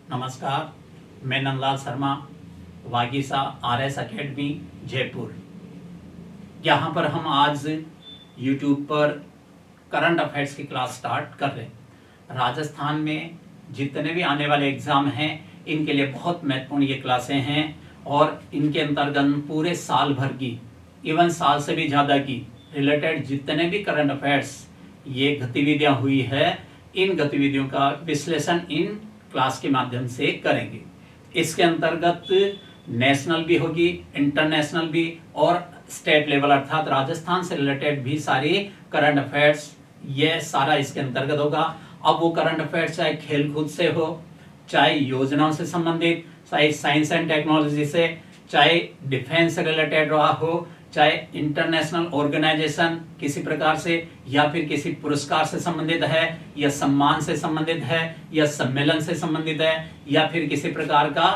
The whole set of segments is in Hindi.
नमस्कार, मैं नंदलाल शर्मा, वागीसा RS अकेडमी जयपुर। यहाँ पर हम आज YouTube पर करंट अफेयर्स की क्लास स्टार्ट कर रहे हैं। राजस्थान में जितने भी आने वाले एग्ज़ाम हैं इनके लिए बहुत महत्वपूर्ण ये क्लासें हैं और इनके अंतर्गत पूरे साल भर की, इवन साल से भी ज़्यादा की रिलेटेड जितने भी करंट अफेयर्स ये गतिविधियाँ हुई है, इन गतिविधियों का विश्लेषण इन क्लास के माध्यम से करेंगे। इसके अंतर्गत नेशनल भी होगी, इंटरनेशनल भी और स्टेट लेवल अर्थात राजस्थान से रिलेटेड भी सारी करंट अफेयर्स, ये सारा इसके अंतर्गत होगा। अब वो करंट अफेयर्स चाहे खेल कूद से हो, चाहे योजनाओं से संबंधित, चाहे साइंस एंड टेक्नोलॉजी से, चाहे डिफेंस से रिलेटेड रहा हो, चाहे इंटरनेशनल ऑर्गेनाइजेशन किसी प्रकार से या फिर किसी पुरस्कार से संबंधित है या सम्मान से संबंधित है या सम्मेलन से संबंधित है या फिर किसी प्रकार का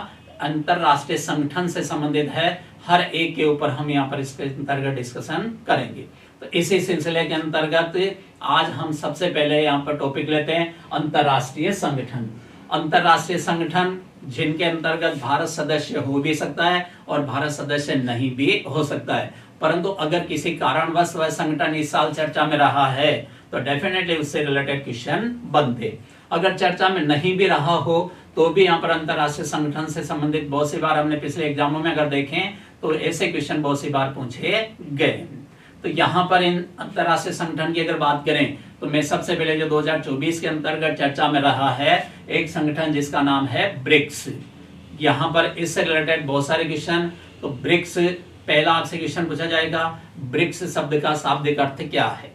अंतरराष्ट्रीय संगठन से संबंधित है, हर एक के ऊपर हम यहाँ पर इसके अंतर्गत डिस्कशन करेंगे। तो इसी सिलसिले के अंतर्गत आज हम सबसे पहले यहाँ पर टॉपिक लेते हैं अंतरराष्ट्रीय संगठन। अंतरराष्ट्रीय संगठन जिनके अंतर्गत भारत सदस्य हो भी सकता है और भारत सदस्य नहीं भी हो सकता है, परंतु अगर किसी कारणवश वह संगठन इस साल चर्चा में रहा है तो डेफिनेटली उससे रिलेटेड क्वेश्चन बनते। अगर चर्चा में नहीं भी रहा हो तो भी यहाँ पर अंतरराष्ट्रीय संगठन से संबंधित बहुत सी बार हमने पिछले एग्जामों में अगर देखें तो ऐसे क्वेश्चन बहुत सी बार पूछे गए। तो यहाँ पर इन अंतरराष्ट्रीय संगठन की अगर बात करें तो मैं सबसे पहले जो 2024 के अंतर्गत चर्चा में रहा है एक संगठन जिसका नाम है ब्रिक्स। यहाँ पर इससे रिलेटेड बहुत सारे क्वेश्चन। तो ब्रिक्स, पहला आपसे क्वेश्चन पूछा जाएगा, ब्रिक्स शब्द का शाब्दिक अर्थ क्या है।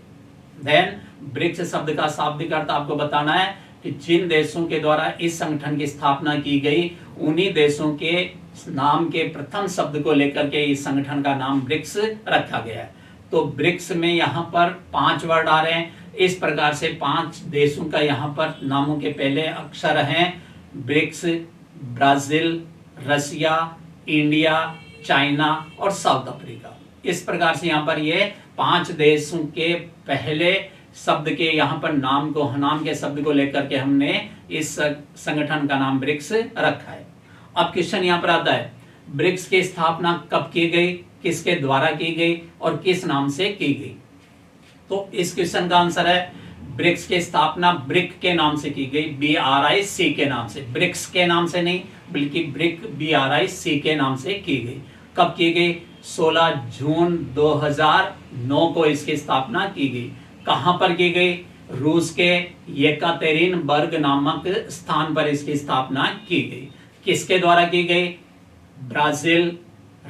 देन ब्रिक्स शब्द का शाब्दिक अर्थ आपको बताना है कि जिन देशों के द्वारा इस संगठन की स्थापना की गई उन्हीं देशों के नाम के प्रथम शब्द को लेकर के इस संगठन का नाम ब्रिक्स रखा गया है। तो ब्रिक्स में यहाँ पर 5 वर्ड आ रहे हैं। इस प्रकार से 5 देशों का यहाँ पर नामों के पहले अक्षर हैं ब्रिक्स, ब्राजील, रसिया, इंडिया, चाइना और साउथ अफ्रीका। इस प्रकार से यहाँ पर ये 5 देशों के पहले शब्द के यहाँ पर नाम के शब्द को लेकर के हमने इस संगठन का नाम ब्रिक्स रखा है। अब क्वेश्चन यहाँ पर आता है, ब्रिक्स की स्थापना कब की गई, किसके द्वारा की गई और किस नाम से की गई। तो इस क्वेश्चन का आंसर है ब्रिक्स की स्थापना ब्रिक के नाम से की गई, BRIC के नाम से, ब्रिक्स के नाम से नहीं बल्कि ब्रिक BRIC के नाम से की गई। कब की गई? 16 जून 2009 को इसकी स्थापना की गई। कहां पर की गई? रूस के येकातेरिनबर्ग नामक स्थान पर इसकी स्थापना की गई। किसके द्वारा की गई? ब्राजील,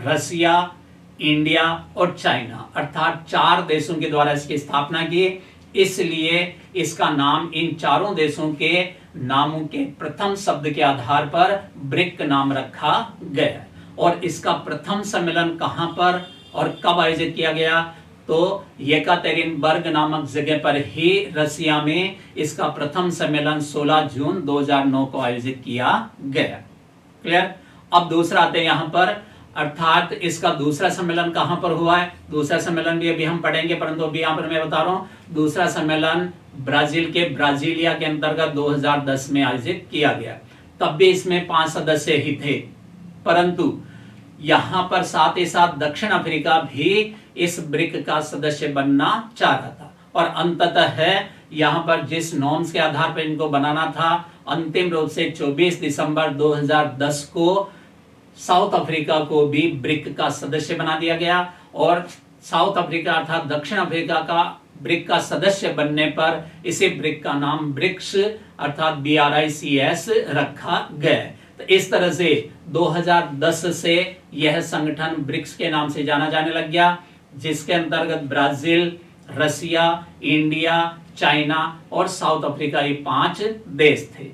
रसिया, इंडिया और चाइना, अर्थात 4 देशों के द्वारा इसकी स्थापना की। इसलिए इसका नाम इन चारों देशों के नामों के प्रथम शब्द के आधार पर ब्रिक नाम रखा गया। और इसका प्रथम सम्मेलन कहां पर और कब आयोजित किया गया? तो येकातेरिनबर्ग नामक जगह पर ही रसिया में इसका प्रथम सम्मेलन 16 जून 2009 को आयोजित किया गया। क्लियर? अब दूसरा आते हैं यहाँ पर, अर्थात इसका दूसरा सम्मेलन कहां पर हुआ है। दूसरा सम्मेलन भी अभी हम पढ़ेंगे, परंतु अभी यहाँ पर मैं बता रहा हूं दूसरा सम्मेलन ब्राजील के ब्राजीलिया के अंतर्गत 2010 में आयोजित किया गया। तब भी इसमें 5 सदस्य ही थे, परंतु यहां पर साथ ही साथ दक्षिण अफ्रीका भी इस ब्रिक का सदस्य बनना चाह रहा था और अंततः है यहां पर जिस नॉर्म्स के आधार पर इनको बनाना था, अंतिम रूप से 24 दिसंबर 2010 को साउथ अफ्रीका को भी ब्रिक का सदस्य बना दिया गया। और साउथ अफ्रीका अर्थात दक्षिण अफ्रीका का ब्रिक का सदस्य बनने पर इसी ब्रिक का नाम ब्रिक्स अर्थात BRICS रखा गया। तो इस तरह से 2010 से यह संगठन ब्रिक्स के नाम से जाना जाने लग गया, जिसके अंतर्गत ब्राजील, रसिया, इंडिया, चाइना और साउथ अफ्रीका ये 5 देश थे।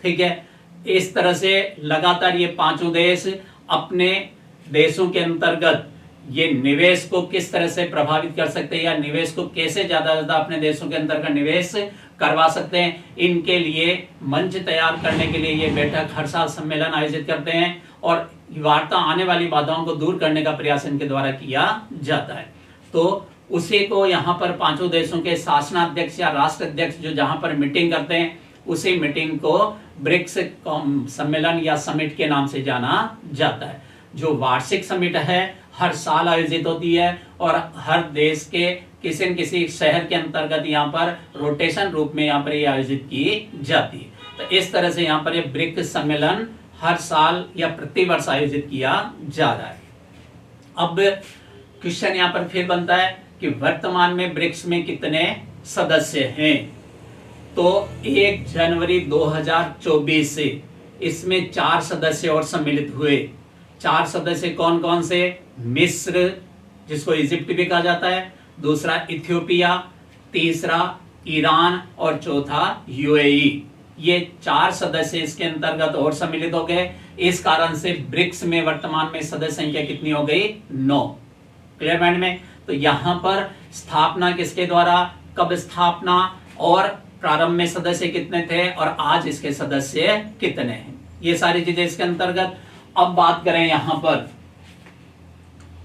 ठीक है, इस तरह से लगातार ये 5 देश अपने देशों के अंतर्गत ये निवेश को किस तरह से प्रभावित कर सकते हैं या निवेश को कैसे ज्यादा अपने देशों के अंतर्गत निवेश करवा सकते हैं, इनके लिए मंच तैयार करने के लिए ये बैठक हर साल सम्मेलन आयोजित करते हैं और वार्ता आने वाली बाधाओं को दूर करने का प्रयास इनके द्वारा किया जाता है। तो उसी को यहाँ पर 5 देशों के शासनाध्यक्ष या राष्ट्राध्यक्ष जो जहां पर मीटिंग करते हैं उसी मीटिंग को ब्रिक्स सम्मेलन या समिट के नाम से जाना जाता है। जो वार्षिक समिट है हर साल आयोजित होती है और हर देश के किसी न किसी शहर के अंतर्गत यहाँ पर रोटेशन रूप में यहाँ पर ये आयोजित की जाती है। तो इस तरह से यहाँ पर ये ब्रिक्स सम्मेलन हर साल या प्रतिवर्ष आयोजित किया जा रहा है। अब क्वेश्चन यहाँ पर फिर बनता है कि वर्तमान में ब्रिक्स में कितने सदस्य हैं। तो 1 जनवरी 2024 से इसमें 4 सदस्य और सम्मिलित हुए। 4 सदस्य कौन कौन से? मिस्र, जिसको इजिप्ट भी कहा जाता है, दूसरा इथियोपिया, तीसरा ईरान और चौथा यूएई। ये 4 सदस्य इसके अंतर्गत और सम्मिलित हो गए। इस कारण से ब्रिक्स में वर्तमान में सदस्य संख्या कितनी हो गई? 9। क्लियर माइंड में? तो यहां पर स्थापना किसके द्वारा, कब स्थापना और प्रारंभ में सदस्य कितने थे और आज इसके सदस्य कितने हैं, ये सारी चीजें इसके अंतर्गत। अब बात करें यहां पर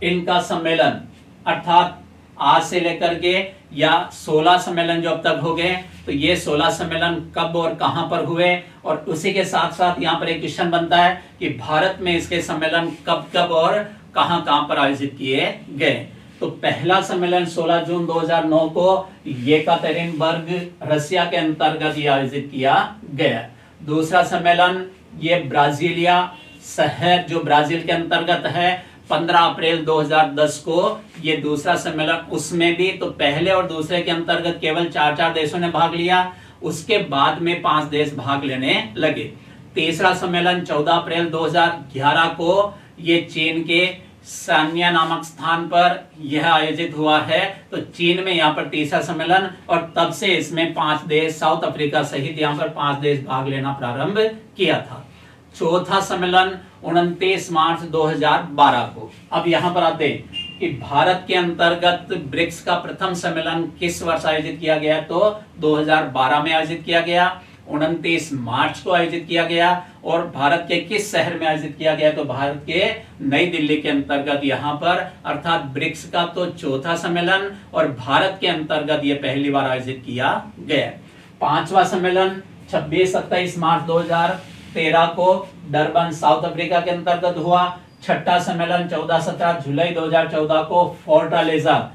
इनका सम्मेलन, अर्थात आज से लेकर के या 16 सम्मेलन जो अब तक हो गए, तो ये 16 सम्मेलन कब और कहां पर हुए। और उसी के साथ साथ यहाँ पर एक क्वेश्चन बनता है कि भारत में इसके सम्मेलन कब कब और कहां कहां पर आयोजित किए गए। तो पहला सम्मेलन 16 जून 2009 को येकातेरिनबर्ग रसिया के अंतर्गत ये आयोजित किया गया। दूसरा सम्मेलन ये ब्राजीलिया शहर जो ब्राजील के अंतर्गत है, 15 अप्रैल 2010 को ये दूसरा सम्मेलन, उसमें भी तो पहले और दूसरे के अंतर्गत केवल 4 देशों ने भाग लिया, उसके बाद में 5 देश भाग लेने लगे। तीसरा सम्मेलन 14 अप्रैल 2011 को ये चीन के सान्या नामक स्थान पर यह आयोजित हुआ है। तो चीन में यहाँ पर तीसरा सम्मेलन, और तब से इसमें 5 देश, साउथ अफ्रीका सहित यहाँ पर 5 देश भाग लेना प्रारंभ किया था। चौथा सम्मेलन 29 मार्च 2012 को। अब यहाँ पर आते कि भारत के अंतर्गत ब्रिक्स का प्रथम सम्मेलन किस वर्ष आयोजित किया गया, तो 2012 में आयोजित किया गया, 29 मार्च को आयोजित किया गया। और भारत के किस शहर में आयोजित किया गया, तो भारत के नई दिल्ली के अंतर्गत यहाँ पर, अर्थात ब्रिक्स का तो चौथा सम्मेलन और भारत के अंतर्गत ये पहली बार आयोजित किया गया। 5वां सम्मेलन 26-27 मार्च 2013 को डरबन साउथ अफ्रीका के अंतर्गत हुआ। 6ठा सम्मेलन 14-17 जुलाई 2014 को फोर्टालेजा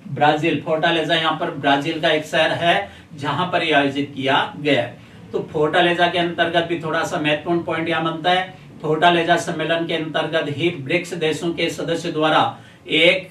ब्राजील, फोर्टालेजा यहाँ पर ब्राजील का एक शहर है जहां पर यह आयोजित किया गया। तो फोर्टालेजा के अंतर्गत भी थोड़ा सा महत्वपूर्ण पॉइंट यहाँ बनता है। फोर्टालेजा सम्मेलन के अंतर्गत ही ब्रिक्स देशों के सदस्य द्वारा एक,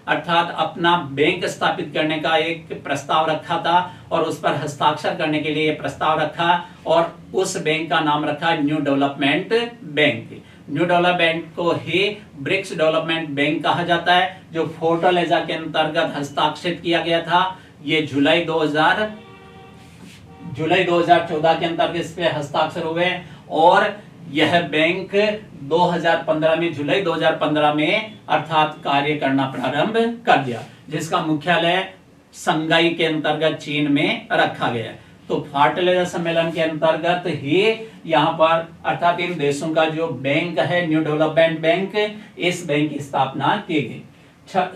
अर्थात अपना बैंक स्थापित करने का एक प्रस्ताव रखा था और उस पर हस्ताक्षर करने के लिए प्रस्ताव रखा, और उस बैंक का नाम रखा new development bank. New development को ही ब्रिक्स डेवलपमेंट बैंक कहा जाता है, जो फोर्टालेजा के अंतर्गत हस्ताक्षरित किया गया था। ये जुलाई 2014 के अंतर्गत इस पे हस्ताक्षर हुए, और यह बैंक 2015 में, जुलाई 2015 में अर्थात कार्य करना प्रारंभ कर दिया, जिसका मुख्यालय संघाई के अंतर्गत चीन में रखा गया। तो फोर्टालेजा सम्मेलन के अंतर्गत ही यहाँ पर, अर्थात इन देशों का जो बैंक है न्यू डेवलपमेंट बैंक, इस बैंक की स्थापना की गई।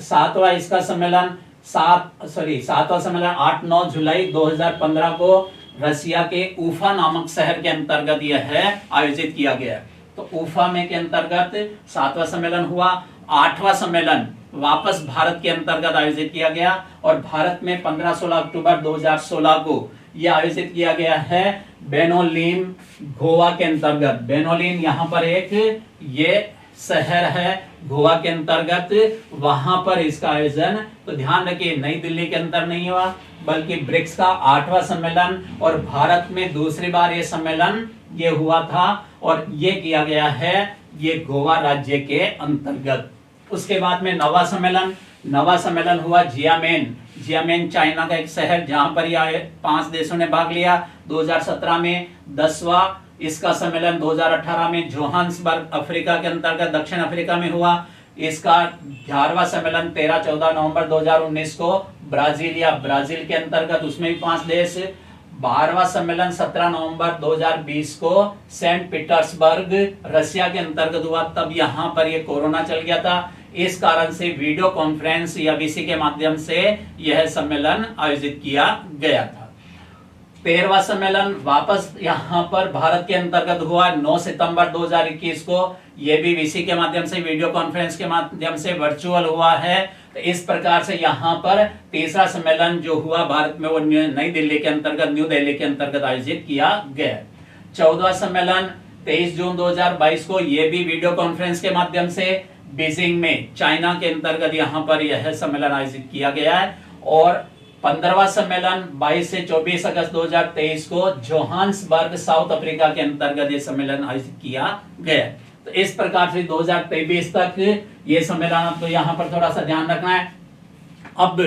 7वां इसका सम्मेलन 7वां सम्मेलन 8-9 जुलाई 2015 को रसिया के उफा नामक शहर के अंतर्गत यह है आयोजित किया गया। तो उफा में के अंतर्गत 7वां सम्मेलन हुआ। 8वां सम्मेलन वापस भारत के अंतर्गत आयोजित किया गया, और भारत में 15-16 अक्टूबर 2016 को यह आयोजित किया गया है बेनोलिम, गोवा के अंतर्गत। बेनोलिम यहाँ पर एक ये शहर है गोवा के अंतर्गत, वहां पर इसका आयोजन, तो ध्यान रखिए नई दिल्ली के अंदर नहीं हुआ, बल्कि ब्रिक्स का 8वां सम्मेलन, और भारत में दूसरी बार ये सम्मेलन ये हुआ था, और ये किया गया है ये गोवा राज्य के अंतर्गत। उसके बाद में 9वां सम्मेलन हुआ जियामेन चाइना का एक शहर, जहां पर यह 5 देशों ने भाग लिया 2017 में। 10वां इसका सम्मेलन 2018 में जोहान्सबर्ग अफ्रीका के अंतर्गत दक्षिण अफ्रीका में हुआ। इसका 11वां सम्मेलन 13-14 नवंबर 2019 को ब्राजील के अंतर्गत, उसमें भी 5 देश। 12वां सम्मेलन 17 नवंबर 2020 को सेंट पीटर्सबर्ग रसिया के अंतर्गत हुआ। तब यहाँ पर ये कोरोना चल गया था, इस कारण से वीडियो कॉन्फ्रेंस या वीसी के माध्यम से यह सम्मेलन आयोजित किया गया था। 13वां सम्मेलन वापस यहाँ पर भारत के अंतर्गत हुआ 9 सितंबर 2021 को। ये भी वीसी के माध्यम से, वीडियो कॉन्फ्रेंस के माध्यम से वर्चुअल हुआ है। तो इस प्रकार से यहाँ पर तीसरा सम्मेलन जो हुआ भारत में, वो नई दिल्ली के अंतर्गत, न्यू दिल्ली के अंतर्गत आयोजित किया गया। 14वां सम्मेलन 23 जून 2022 को, ये भी वीडियो कॉन्फ्रेंस के माध्यम से बीजिंग में, चाइना के अंतर्गत यहाँ पर यह सम्मेलन आयोजित किया गया है। और 15वां सम्मेलन 22 से 24 अगस्त 2023 को जोहान्सबर्ग, साउथ अफ्रीका के अंतर्गत ये सम्मेलन आयोजित किया गया। तो इस प्रकार से 2023 तक ये सम्मेलन, आपको यहाँ पर थोड़ा सा ध्यान रखना है। अब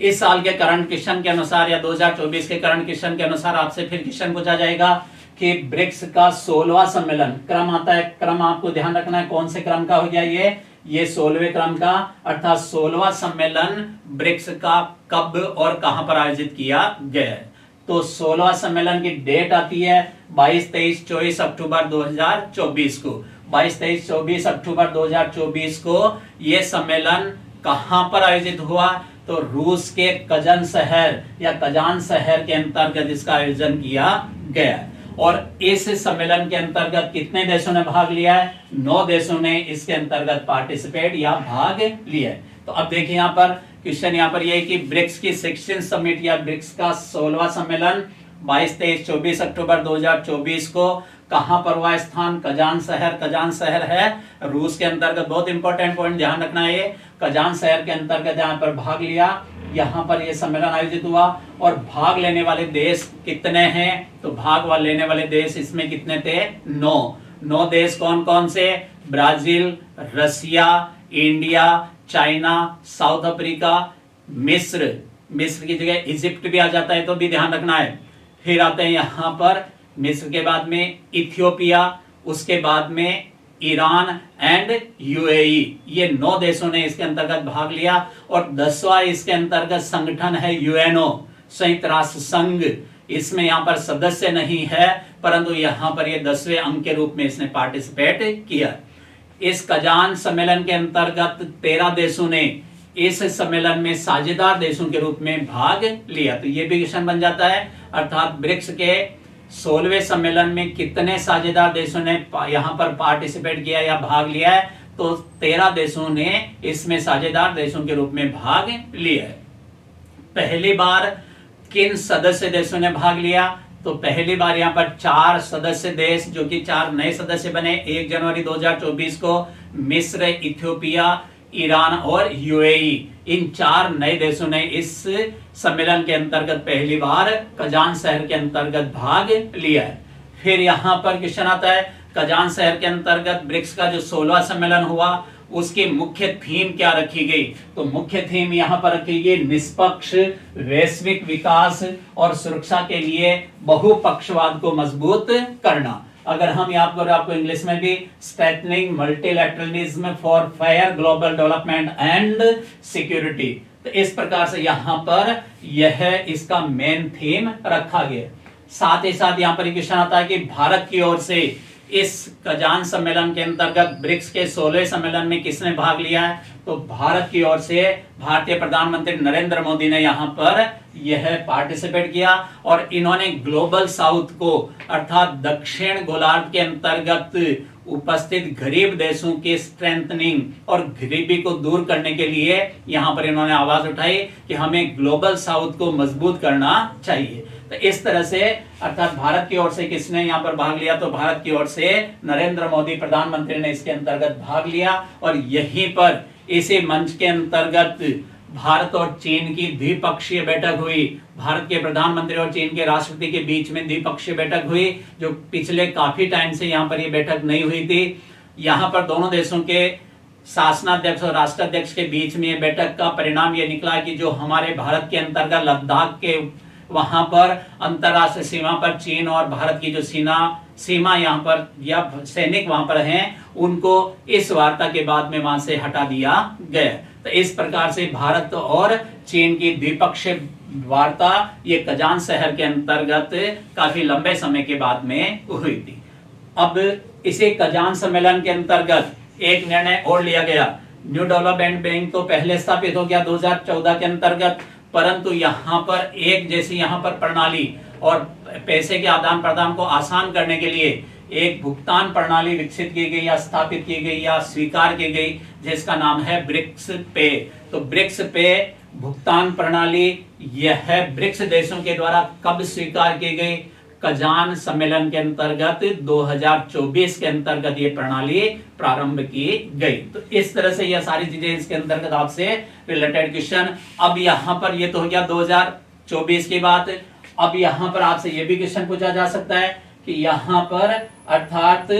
इस साल के करंट क्वेश्चन के अनुसार या 2024 के करंट क्वेश्चन के अनुसार आपसे फिर क्वेश्चन पूछा जाएगा कि ब्रिक्स का 16वां सम्मेलन, क्रम आता है, क्रम आपको ध्यान रखना है, कौन से क्रम का हो गया ये 16वें क्रम का, अर्थात 16वां सम्मेलन ब्रिक्स का कब और कहां पर आयोजित किया गया है। तो 16वां सम्मेलन की डेट आती है 22, 23, 24 अक्टूबर 2024 को। 22, 23, 24 अक्टूबर 2024 को यह सम्मेलन कहां पर आयोजित हुआ? तो रूस के कजन शहर या कजान शहर के अंतर्गत इसका आयोजन किया गया। और इस सम्मेलन के अंतर्गत कितने देशों ने भाग लिया है? 9 देशों ने इसके अंतर्गत पार्टिसिपेट या भाग लिया है। तो अब देखिए यहाँ पर क्वेश्चन यहाँ पर यह है कि ब्रिक्स की 16th समिट या ब्रिक्स का 16वां सम्मेलन 22, 23, 24 अक्टूबर 2024 को कहां पर हुआ? स्थान कजान शहर। कजान शहर है रूस के अंतर्गत। बहुत इंपॉर्टेंट पॉइंट ध्यान रखना है, ये कजान शहर के अंतर्गत यहाँ पर भाग लिया, यहाँ पर यह सम्मेलन आयोजित हुआ। और भाग लेने वाले देश कितने हैं? तो भाग लेने वाले देश इसमें कितने थे? 9 देश। कौन कौन से? ब्राजील, रसिया, इंडिया, चाइना, साउथ अफ्रीका, मिस्र की जगह इजिप्ट भी आ जाता है तो भी ध्यान रखना है। फिर आते हैं यहाँ पर मिस्र के बाद में इथियोपिया, उसके बाद में ईरान एंड यूएई। ये 9 देशों ने इसके अंतर्गत भाग लिया। और 10वां इसके अंतर्गत संगठन है यूएनओ, संयुक्त राष्ट्र संघ। इसमें यहाँ पर सदस्य नहीं है, परंतु यहाँ पर ये 10वें अंक के रूप में इसने पार्टिसिपेट किया। इस कजान सम्मेलन के अंतर्गत 13 देशों ने इस सम्मेलन में साझेदार देशों के रूप में भाग लिया। तो ये भी क्वेश्चन बन जाता है, अर्थात ब्रिक्स के 16वें सम्मेलन में कितने साझेदार देशों ने यहाँ पर पार्टिसिपेट किया या भाग लिया है? तो 13 देशों ने इसमें साझेदार देशों के रूप में भाग लिया है। पहली बार किन सदस्य देशों ने भाग लिया? तो पहली बार यहाँ पर 4 सदस्य देश, जो कि 4 नए सदस्य बने 1 जनवरी 2024 को, मिस्र, इथियोपिया, ईरान और यूएई। इन 4 नए देशों ने इस सम्मेलन के अंतर्गत पहली बार कजान शहर के अंतर्गत भाग लिया है। फिर यहाँ पर क्वेश्चन आता है, कजान शहर के अंतर्गत ब्रिक्स का जो 16वां सम्मेलन हुआ उसकी मुख्य थीम क्या रखी गई? तो मुख्य थीम यहाँ पर रखी गई निष्पक्ष वैश्विक विकास और सुरक्षा के लिए बहुपक्षवाद को मजबूत करना। अगर हम यहाँ पर आपको इंग्लिश में भी strengthening multilateralism for fair global development and security. तो इस प्रकार से यहाँ पर यह इसका मेन थीम रखा गया। साथ ही साथ यहाँ पर क्वेश्चन आता है कि भारत की ओर से इस कजान सम्मेलन के अंतर्गत ब्रिक्स के 16वें सम्मेलन में किसने भाग लिया है? तो भारत की ओर से भारतीय प्रधानमंत्री नरेंद्र मोदी ने यहाँ पर यह पार्टिसिपेट किया। और इन्होंने ग्लोबल साउथ को, अर्थात दक्षिण गोलार्ध के अंतर्गत उपस्थित गरीब देशों की स्ट्रेंथनिंग और गरीबी को दूर करने के लिए यहाँ पर इन्होंने आवाज उठाई कि हमें ग्लोबल साउथ को मजबूत करना चाहिए। तो इस तरह से, अर्थात भारत की ओर से किसने यहाँ पर भाग लिया? तो भारत की ओर से नरेंद्र मोदी प्रधानमंत्री ने इसके अंतर्गत भाग लिया। और यहीं पर इसी मंच के अंतर्गत भारत और चीन की द्विपक्षीय बैठक हुई। भारत के प्रधानमंत्री और चीन के राष्ट्रपति के बीच में द्विपक्षीय बैठक हुई, जो पिछले काफी टाइम से यहाँ पर ये बैठक नहीं हुई थी। यहाँ पर दोनों देशों के शासनाध्यक्ष और राष्ट्राध्यक्ष के बीच में ये बैठक का परिणाम ये निकला कि जो हमारे भारत के अंतर्गत लद्दाख के वहां पर अंतरराष्ट्रीय सीमा पर चीन और भारत की जो सीमा यहाँ पर या सैनिक वहां पर हैं, उनको इस वार्ता के बाद में वहां से हटा दिया गया। तो इस प्रकार से भारत और चीन की द्विपक्षीय वार्ता ये कजान शहर के अंतर्गत काफी लंबे समय के बाद में हुई थी। अब इसे कजान सम्मेलन के अंतर्गत एक निर्णय और लिया गया। न्यू डेवलपमेंट बैंक तो पहले स्थापित हो गया 2014 के अंतर्गत, परंतु यहाँ पर एक जैसी यहाँ पर प्रणाली और पैसे के आदान प्रदान को आसान करने के लिए एक भुगतान प्रणाली विकसित की गई या स्थापित की गई या स्वीकार की गई, जिसका नाम है ब्रिक्स पे। तो ब्रिक्स पे भुगतान प्रणाली यह है ब्रिक्स देशों के द्वारा कब स्वीकार की गई? कजान सम्मेलन के अंतर्गत 2024 के अंतर्गत ये प्रणाली प्रारंभ की गई। तो इस तरह से यह सारी चीजें इसके अंतर्गत आपसे रिलेटेड क्वेश्चन। अब यहां पर ये तो हो गया 2024 की बात। अब यहां पर आपसे ये भी क्वेश्चन पूछा जा सकता है कि यहां पर अर्थात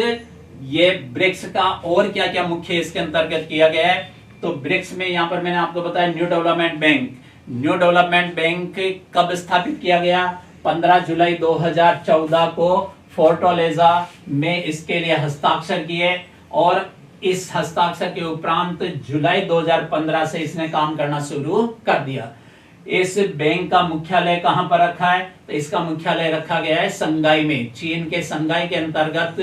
ये ब्रिक्स का और क्या क्या मुख्य इसके अंतर्गत किया गया है। तो ब्रिक्स में यहां पर मैंने आपको बताया new development bank. New development bank कब स्थापित किया गया? 15 जुलाई 2014 को फोर्टोलेजा में इसके लिए हस्ताक्षर किए और इस हस्ताक्षर के उपरांत जुलाई 2015 से इसने काम करना शुरू कर दिया। इस बैंक का मुख्यालय कहां पर रखा है? तो इसका मुख्यालय रखा गया है संघाई में। चीन के संघाई के अंतर्गत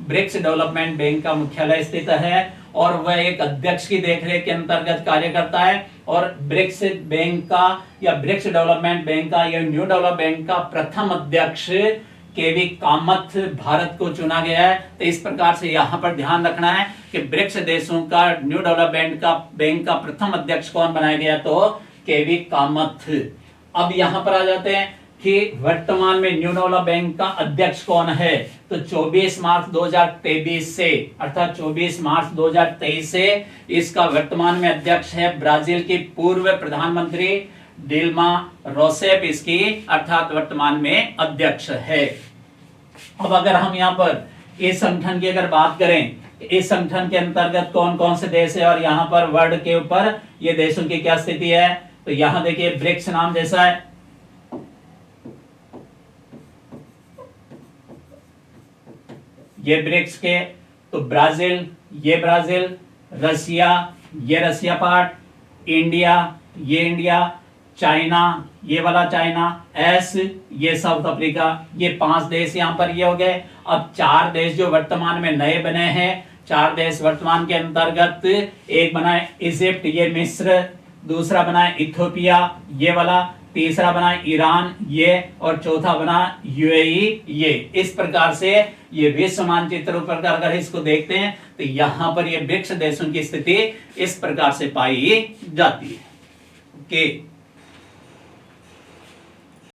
ब्रिक्स डेवलपमेंट बैंक का मुख्यालय स्थित है और वह एक अध्यक्ष की देखरेख के अंतर्गत कार्य करता है। और ब्रिक्स बैंक का या ब्रिक्स डेवलपमेंट बैंक का या न्यू डेवलप बैंक का प्रथम अध्यक्ष केवी कामत भारत को चुना गया है। तो इस प्रकार से यहां पर ध्यान रखना है कि ब्रिक्स देशों का न्यू डेवलपमेंट का बैंक का प्रथम अध्यक्ष कौन बनाया गया? तो केवी कामत। अब यहां पर आ जाते हैं कि वर्तमान में न्यू डेवलप बैंक का अध्यक्ष कौन है? तो 24 मार्च 2023 से अर्थात 24 मार्च 2023 से इसका वर्तमान में अध्यक्ष है ब्राजील की पूर्व प्रधानमंत्री डिल्मा रोसेफ इसकी अर्थात वर्तमान में अध्यक्ष है। अब अगर हम यहाँ पर इस संगठन की अगर बात करें, इस संगठन के अंतर्गत कौन कौन से देश है और यहाँ पर वर्ल्ड के ऊपर ये देशों की क्या स्थिति है? तो यहाँ देखिए ब्रिक्स नाम जैसा है, ये ब्रिक्स के। तो ब्राजील, ये ब्राजील, रसिया, ये रसिया पार्ट, इंडिया, ये इंडिया, चाइना, ये वाला चाइना, एस, ये साउथ अफ्रीका, ये 5 देश यहां पर ये हो गए। अब 4 देश जो वर्तमान में नए बने हैं, 4 देश वर्तमान के अंतर्गत, एक बना है इजिप्ट, ये मिस्र, दूसरा बना है इथियोपिया, ये वाला, तीसरा बना ईरान, ये, और चौथा बना यूएई, ये। इस प्रकार से ये विश्व मानचित्र पर अगर इसको देखते हैं तो यहां पर ये ब्रिक्स देशों की स्थिति इस प्रकार से पाई जाती है। ओके।